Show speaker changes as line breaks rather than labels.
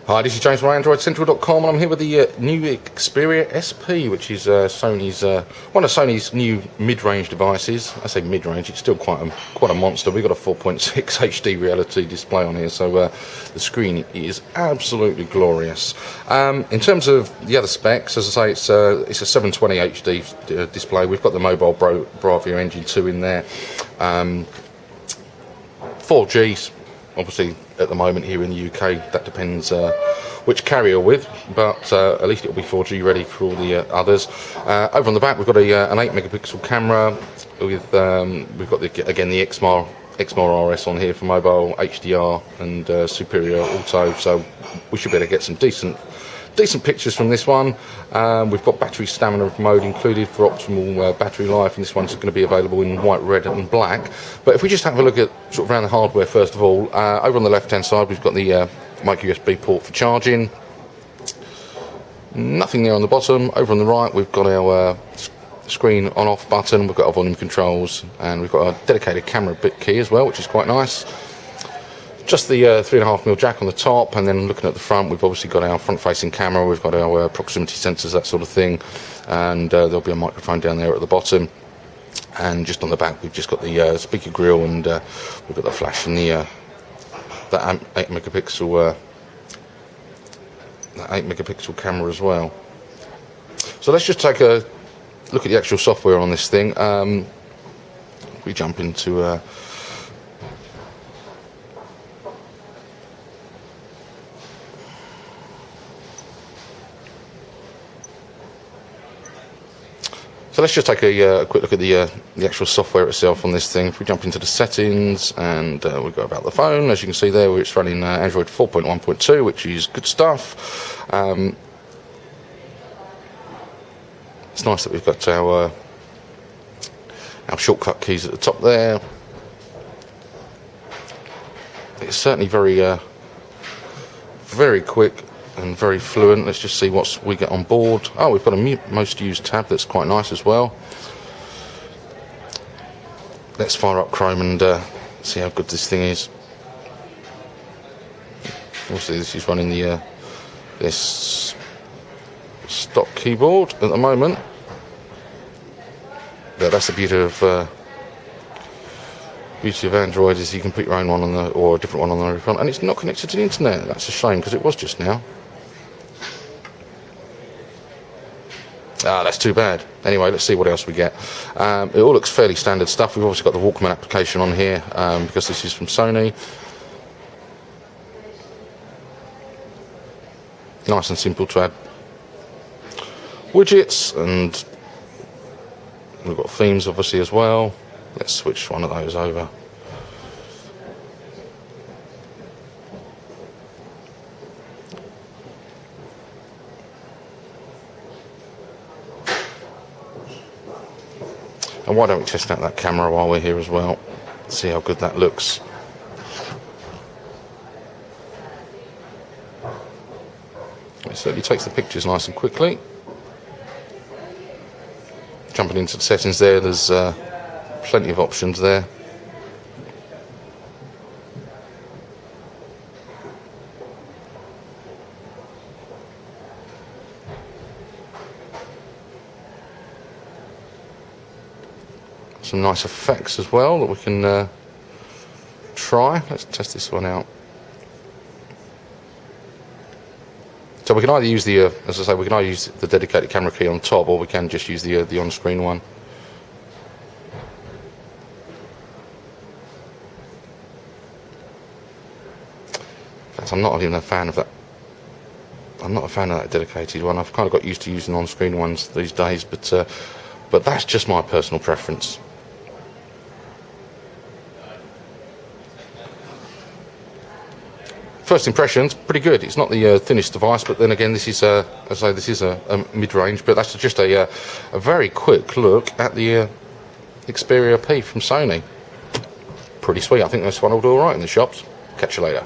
Hi, this is James from AndroidCentral.com, and I'm here with the new Xperia SP, which is Sony's one of Sony's new mid-range devices. I say mid-range; it's still quite a monster. We've got a 4.6 HD reality display on here, so the screen is absolutely glorious. In terms of the other specs, as I say, it's a 720 HD display. We've got the mobile Bravia Engine 2 in there, 4G. Obviously, at the moment here in the UK, that depends which carrier you're with, but at least it'll be 4G ready for all the others. Over on the back, we've got an 8 megapixel camera with we've got again the Xmar RS on here for mobile, HDR and Superior Auto, so we should be able to get some decent pictures from this one. We've got battery stamina mode included for optimal battery life, and this one's going to be available in white, red and black. But if we just have a look at sort of around the hardware first of all, over on the left hand side we've got the micro USB port for charging. Nothing there on the bottom. Over on the right we've got our screen on off button, we've got our volume controls, and we've got a dedicated camera bit key as well, which is quite nice. Just the 3.5mm jack on the top, and then looking at the front, we've obviously got our front-facing camera, we've got our proximity sensors, that sort of thing, and there'll be a microphone down there at the bottom. And just on the back, we've just got the speaker grill, and we've got the flash and the 8 megapixel camera as well. So let's just take a look at the actual software on this thing. We jump into So let's just take a quick look at the actual software itself on this thing. If we jump into the settings and we go about the phone, as you can see there, it's running Android 4.1.2, which is good stuff. It's nice that we've got our shortcut keys at the top there. It's certainly very quick and very fluent. Let's just see what we get on board. Oh, we've got a most used tab that's quite nice as well. Let's fire up Chrome and see how good this thing is. Obviously this is running the this stock keyboard at the moment. But that's the beauty of Android, is you can put your own one on or a different one on the front, and it's not connected to the internet. That's a shame, because it was just now. That's too bad. Anyway, let's see what else we get. It all looks fairly standard stuff. We've obviously got the Walkman application on here, because this is from Sony. Nice and simple to add widgets, and we've got themes obviously as well. Let's switch one of those over. And why don't we test out that camera while we're here as well? See how good that looks. It certainly takes the pictures nice and quickly. Jumping into the settings there, there's plenty of options there. Some nice effects as well that we can try. Let's test this one out. So we can either use the, as I say, we can either use the dedicated camera key on top, or we can just use the on-screen one. In fact, I'm not even a fan of that. I'm not a fan of that dedicated one. I've kind of got used to using on-screen ones these days, but that's just my personal preference. First impressions, pretty good. It's not the thinnest device, but then again, this is as I say, this is a mid-range. But that's just a very quick look at the Xperia P from Sony. Pretty sweet. I think this one will do all right in the shops. Catch you later.